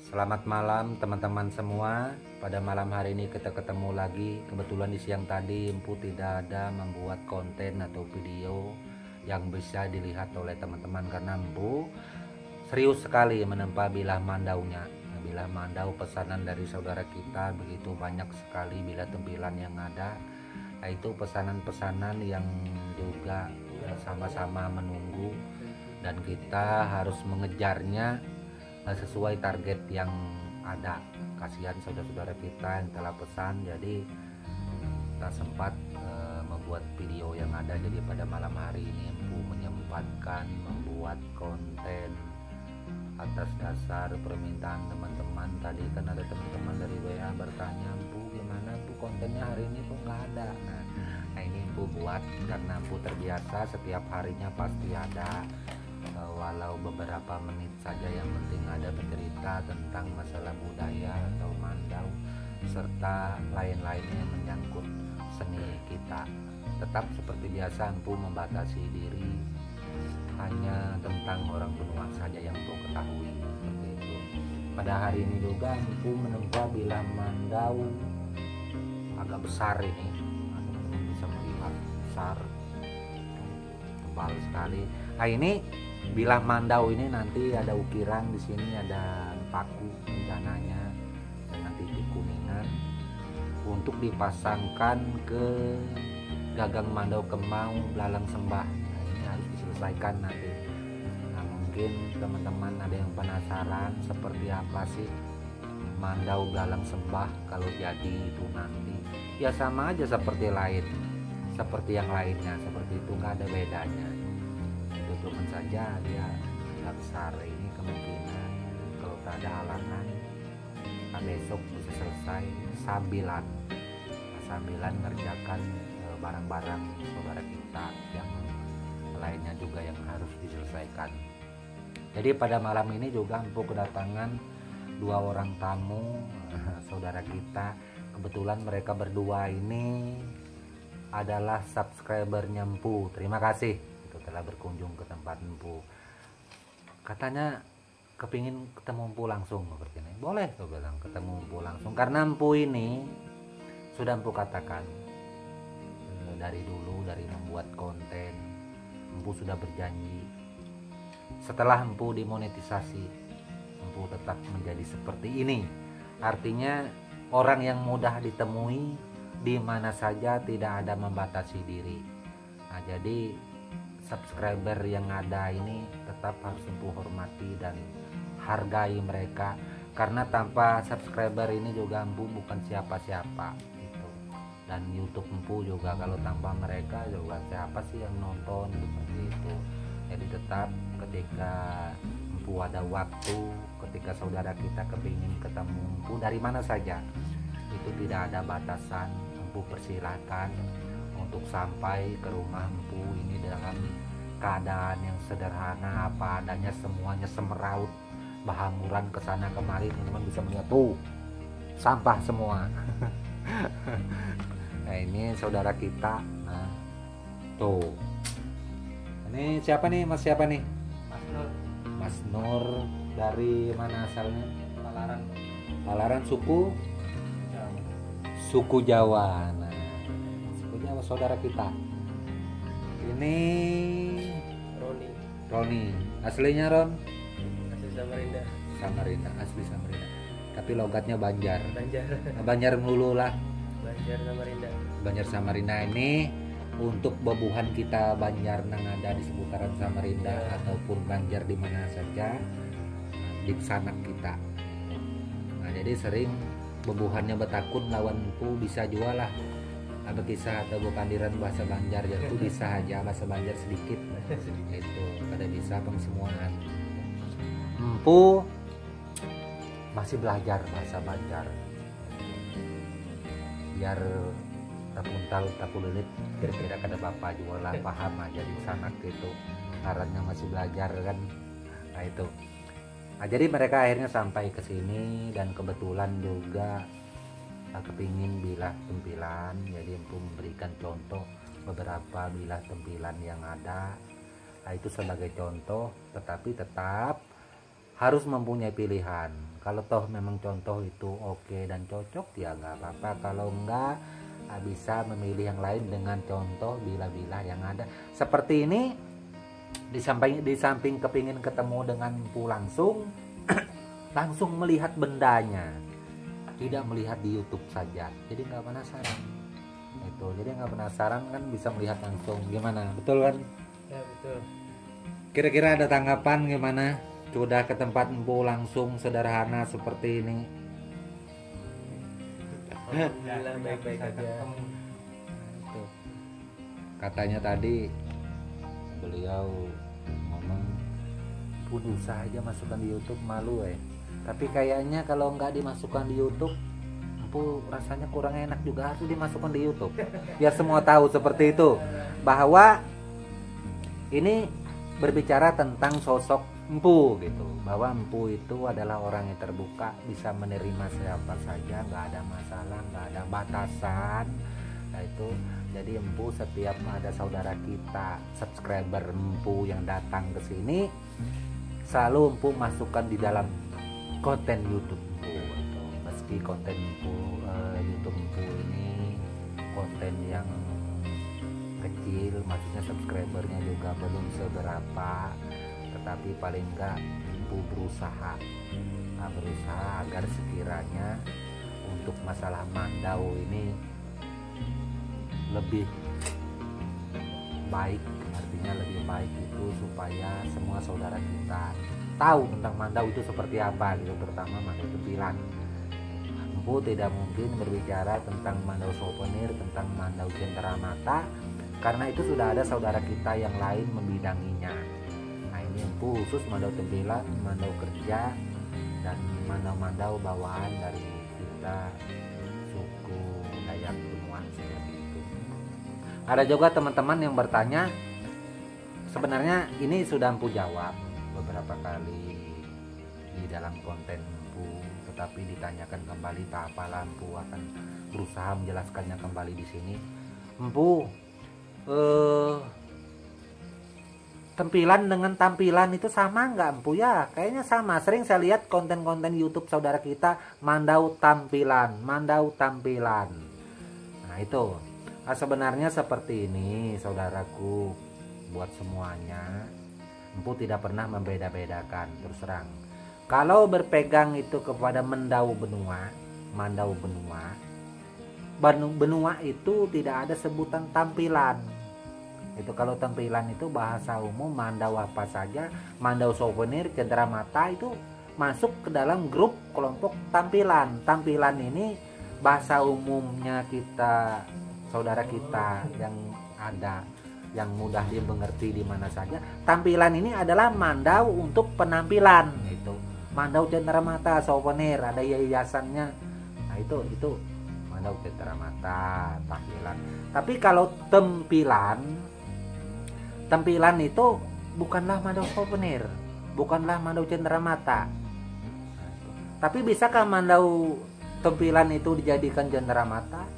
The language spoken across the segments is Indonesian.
Selamat malam teman-teman semua. Pada malam hari ini kita ketemu lagi. Kebetulan di siang tadi Empu tidak ada membuat konten atau video yang bisa dilihat oleh teman-teman karena Empu serius sekali menempa bilah mandaunya. Bilah mandau pesanan dari saudara kita begitu banyak sekali bilah tempilan yang ada. Itu pesanan-pesanan yang juga sama-sama menunggu dan kita harus mengejarnya sesuai target yang ada. Kasihan saudara-saudara kita yang telah pesan, jadi tak sempat membuat video yang ada. Jadi pada malam hari ini Empu menyempatkan membuat konten atas dasar permintaan teman-teman. Tadi kan ada teman-teman dari WA bertanya, Empu gimana Empu kontennya hari ini kok nggak ada. Nah ini Empu buat karena Empu terbiasa setiap harinya pasti ada, walau beberapa menit saja, yang penting ada bercerita tentang masalah budaya atau mandau serta lain-lainnya yang menyangkut seni kita. Tetap seperti biasa Empu membatasi diri hanya tentang orang benua saja yang Empu ketahui, seperti itu. Pada hari ini juga Empu menempa bilah mandau agak besar ini, teman-teman bisa melihat besar, tebal sekali. Nah ini bilah mandau ini nanti ada ukiran di sini, ada paku rencananya dengan titik kuningan untuk dipasangkan ke gagang mandau kemau belalang sembah. Nah, ini harus diselesaikan nanti. Nah, mungkin teman-teman ada yang penasaran seperti apa sih mandau belalang sembah kalau jadi itu nanti. Ya sama aja seperti yang lainnya, seperti itu, nggak ada bedanya. Cuman saja dia nggak besar. Ini kemungkinan kalau tak ada halangan besok bisa selesai sambilan ngerjakan barang-barang saudara kita yang lainnya juga yang harus diselesaikan. Jadi pada malam ini juga Empu kedatangan 2 orang tamu saudara kita. Kebetulan mereka berdua ini adalah subscribernya Empu. Terima kasih telah berkunjung ke tempat Empu. Katanya kepingin ketemu Empu langsung seperti ini. Boleh tuh bilang ketemu Empu langsung karena Empu ini sudah Empu katakan dari dulu, dari membuat konten Empu sudah berjanji setelah Empu dimonetisasi Empu tetap menjadi seperti ini. Artinya orang yang mudah ditemui di mana saja, tidak ada membatasi diri. Nah, jadi subscriber yang ada ini tetap harus Empu hormati dan hargai mereka, karena tanpa subscriber ini juga Empu bukan siapa-siapa gitu. Dan YouTube Empu juga kalau tanpa mereka juga siapa sih yang nonton, seperti itu. Jadi tetap ketika Empu ada waktu, ketika saudara kita kepingin ketemu Empu dari mana saja, itu tidak ada batasan. Empu persilahkan untuk sampai ke rumah Empu ini dalam keadaan yang sederhana apa adanya, semuanya semeraut, bahamuran kesana kemari. Teman-teman bisa melihat tuh sampah semua. Nah ini saudara kita. Nah tuh, ini siapa nih, Mas siapa nih? Mas Nur dari mana asalnya? Palaran suku Jawa. Nah suku Jawa saudara kita. Ini Roni. Aslinya Ron? Asli Samarinda, asli Samarinda. Tapi logatnya Banjar. Banjar melulu lah. Banjar Samarinda ini untuk bebuhan kita Banjar nang ada di seputaran Samarinda ataupun Banjar di mana saja di sanak kita. Nah, jadi sering bebuhannya betakun lawan Empu bisa jual lah. Ada kisah atau bukandiran bahasa Banjar ya itu bisa aja bahasa Banjar sedikit itu kada bisa pengsemuaan. Empu masih belajar bahasa Banjar biar tapuntal tapulilit kira-kira kada bapak juga lah paham aja di sana gitu, karena masih belajar kan. Nah itu. Nah, jadi mereka akhirnya sampai ke sini dan kebetulan juga kepingin bilah tempilan, jadi Empu memberikan contoh beberapa bilah tempilan yang ada. Nah, itu sebagai contoh, tetapi tetap harus mempunyai pilihan. Kalau toh memang contoh itu oke dan cocok ya nggak apa-apa, kalau enggak bisa memilih yang lain dengan contoh bila-bila yang ada. Seperti ini di samping kepingin ketemu dengan empu langsung langsung melihat bendanya, tidak melihat di YouTube saja, jadi nggak penasaran itu. Jadi nggak penasaran kan, bisa melihat langsung. Gimana, betul kan? Ya betul. Kira-kira ada tanggapan gimana sudah ke tempat empu langsung sederhana seperti ini? Alhamdulillah baik-baik aja. Itu katanya tadi beliau ngomong pun usaha aja masukkan di YouTube malu tapi kayaknya kalau nggak dimasukkan di YouTube empu rasanya kurang enak juga, harus dimasukkan di YouTube biar semua tahu seperti itu, bahwa ini berbicara tentang sosok empu gitu, bahwa empu itu adalah orang yang terbuka, bisa menerima siapa saja, nggak ada masalah, nggak ada batasan. Nah itu jadi empu setiap ada saudara kita subscriber empu yang datang ke sini, selalu empu masukkan di dalam konten YouTube empu gitu. Meski konten empu YouTube empu ini konten yang kecil, maksudnya subscribernya juga belum seberapa, tetapi paling enggak empu berusaha agar sekiranya untuk masalah mandau ini lebih baik, artinya lebih baik itu supaya semua saudara kita tahu tentang mandau itu seperti apa gitu, terutama mandau tempilan. Empu tidak mungkin berbicara tentang mandau souvenir, tentang mandau cenderamata, karena itu sudah ada saudara kita yang lain membidanginya. Nah ini empu khusus mandau tempilan, mandau kerja, dan mandau-mandau bawaan dari kita suku Dayak Benua seperti itu. Ada juga teman-teman yang bertanya, sebenarnya ini sudah empu jawab beberapa kali di dalam konten empu, tetapi ditanyakan kembali, tak apalah, empu akan berusaha menjelaskannya kembali di sini. Empu tempilan dengan tampilan itu sama nggak empu? Ya kayaknya sama, sering saya lihat konten-konten YouTube saudara kita mandau tampilan. Nah itu sebenarnya seperti ini saudaraku, buat semuanya empu tidak pernah membeda-bedakan. Terus terang, kalau berpegang itu kepada mandau benua itu tidak ada sebutan tampilan. Itu kalau tampilan itu bahasa umum, mandau apa saja, mandau souvenir, cenderamata itu masuk ke dalam grup kelompok tampilan. Tampilan ini bahasa umumnya kita, saudara kita yang ada, yang mudah dimengerti di mana saja. Tampilan ini adalah mandau untuk penampilan, itu mandau cenderamata souvenir, ada yayasannya. Nah itu mandau cenderamata tampilan. Tapi kalau tampilan itu bukanlah mandau souvenir, bukanlah mandau cenderamata. Tapi bisakah mandau tampilan itu dijadikan cenderamata?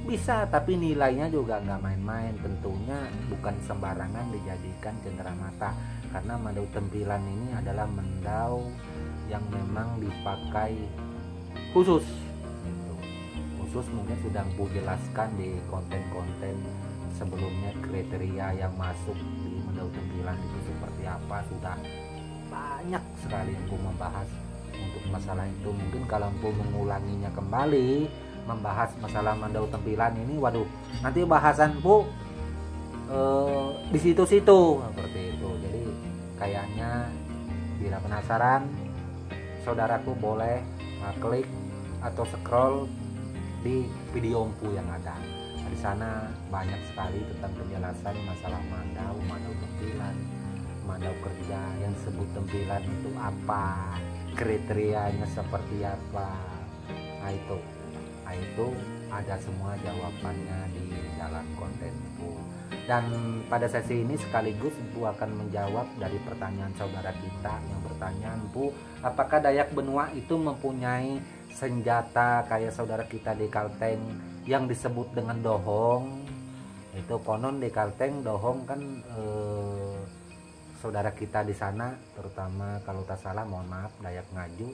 Bisa, tapi nilainya juga nggak main-main. Tentunya bukan sembarangan dijadikan cenderamata, karena mandau tampilan ini adalah mandau yang memang dipakai khusus. Khusus mungkin sudah Bu jelaskan di konten-konten sebelumnya, kriteria yang masuk di mandau tampilan itu seperti apa, sudah banyak sekali yang Bu membahas untuk masalah itu. Mungkin kalau Bu mengulanginya kembali, membahas masalah mandau tampilan ini, waduh, nanti bahasan Bu di situ-situ seperti itu. Jadi kayaknya bila penasaran, saudaraku boleh klik atau scroll di video empu yang ada. Di sana banyak sekali tentang penjelasan masalah mandau tampilan, mandau kerja, yang sebut tampilan itu apa, kriterianya seperti apa. Nah itu ada semua jawabannya di dalam konten empu. Dan pada sesi ini sekaligus empu akan menjawab dari pertanyaan saudara kita yang bertanya, empu, apakah Dayak Benua itu mempunyai senjata kayak saudara kita di Kalteng yang disebut dengan dohong? Itu konon di Kalteng dohong kan saudara kita di sana, terutama kalau tak salah, mohon maaf, Dayak Ngaju,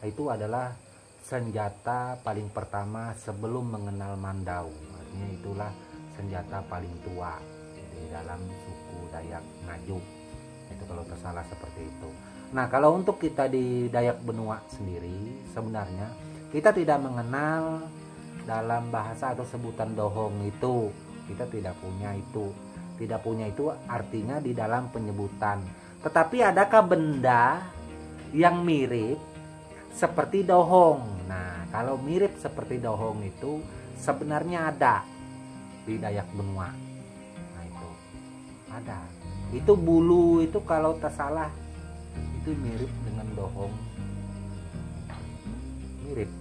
itu adalah senjata paling pertama sebelum mengenal Mandau. Artinya itulah senjata paling tua di dalam suku Dayak Ngaju. Itu kalau tersalah seperti itu. Nah, kalau untuk kita di Dayak Benua sendiri, sebenarnya kita tidak mengenal dalam bahasa atau sebutan dohong itu. Kita tidak punya itu. Tidak punya itu artinya di dalam penyebutan. Tetapi adakah benda yang mirip seperti dohong? Nah, kalau mirip seperti dohong itu sebenarnya ada di Dayak Benua. Nah, itu ada. Itu bulu itu kalau tak salah itu mirip dengan dohong. Mirip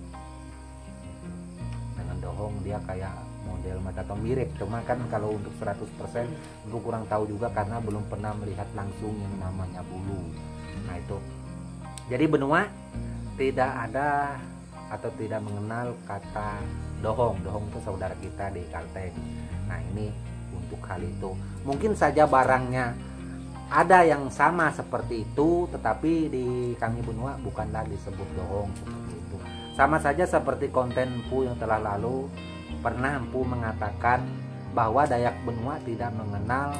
dengan dohong, dia kayak model mata atau mirip. Cuma kan kalau untuk 100% aku kurang tahu juga karena belum pernah melihat langsung yang namanya bulu. Nah, itu. Jadi benua tidak ada atau tidak mengenal kata dohong. Dohong itu saudara kita di Kalteng. Nah, ini untuk hal itu. Mungkin saja barangnya ada yang sama seperti itu, tetapi di kami benua bukanlah disebut dohong seperti itu. Sama saja seperti konten Empu yang telah lalu, pernah Empu mengatakan bahwa Dayak Benua tidak mengenal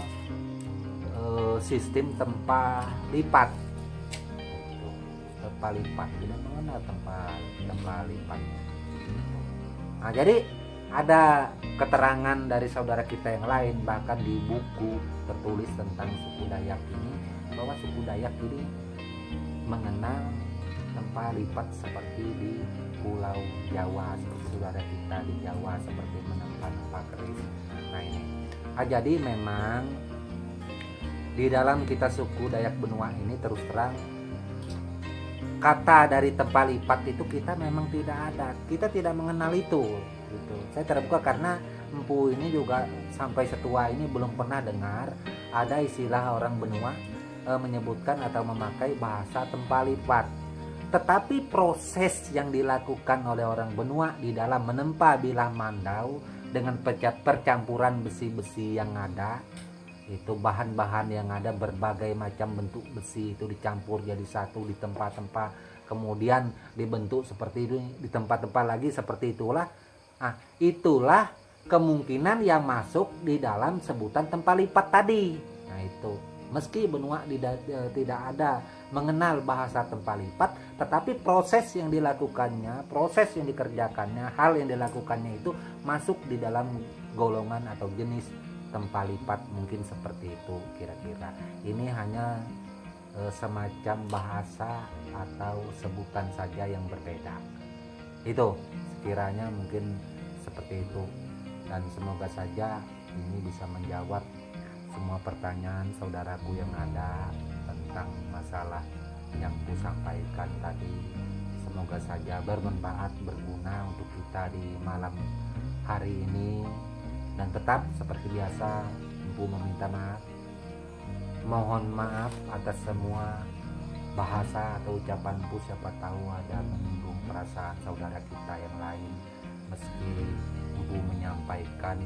sistem tempa lipat. Tempa lipat, tidak mengenal tempa lipat. Nah, jadi ada keterangan dari saudara kita yang lain, bahkan di buku tertulis tentang suku Dayak ini, bahwa suku Dayak ini mengenal tempa lipat seperti di Pulau Jawa, seperti saudara kita di Jawa seperti menempa keris. Nah, ini. Jadi memang di dalam kita suku Dayak Benua ini terus terang kata dari tempa lipat itu kita memang tidak ada. Kita tidak mengenal itu. Gitu. Saya terbuka karena Empu ini juga sampai setua ini belum pernah dengar ada istilah orang benua menyebutkan atau memakai bahasa tempa lipat. Tetapi proses yang dilakukan oleh orang benua di dalam menempa bilah Mandau dengan percampuran besi-besi yang ada, itu bahan-bahan yang ada berbagai macam bentuk besi itu dicampur jadi satu di tempat-tempat, kemudian dibentuk seperti itu di tempat-tempat lagi seperti itulah. Nah, itulah kemungkinan yang masuk di dalam sebutan tempa lipat tadi. Nah, itu meski benua tidak ada mengenal bahasa tempa lipat, tetapi proses yang dilakukannya, proses yang dikerjakannya, hal yang dilakukannya itu masuk di dalam golongan atau jenis tempa lipat, mungkin seperti itu kira-kira. Ini hanya semacam bahasa atau sebutan saja yang berbeda. Itu sekiranya mungkin seperti itu, dan semoga saja ini bisa menjawab semua pertanyaan saudaraku yang ada tentang masalah yang ku sampaikan tadi. Semoga saja bermanfaat, berguna untuk kita di malam hari ini. Dan tetap seperti biasa Empu meminta maaf, mohon maaf atas semua bahasa atau ucapan Empu, siapa tahu ada menyinggung perasaan saudara kita yang lain. Meski Empu menyampaikan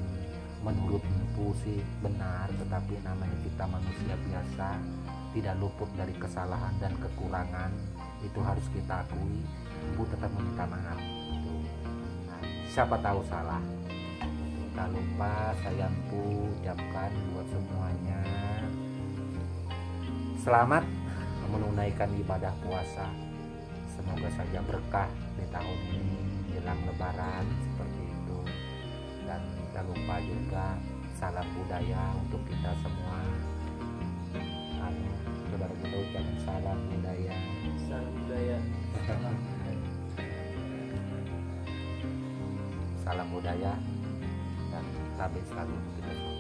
menurut Empu sih benar, tetapi namanya kita manusia biasa, tidak luput dari kesalahan dan kekurangan, itu harus kita akui. Empu tetap meminta maaf. Nah, siapa tahu salah. Tak lupa saya Empu ucapkan buat semuanya selamat menunaikan ibadah puasa. Semoga saja berkah di tahun ini jelang lebaran seperti itu. Dan tak lupa juga salam budaya untuk kita semua. Saudara kita ucapkan salam budaya. Salam budaya. Salam budaya dan tabis selalu kita semua.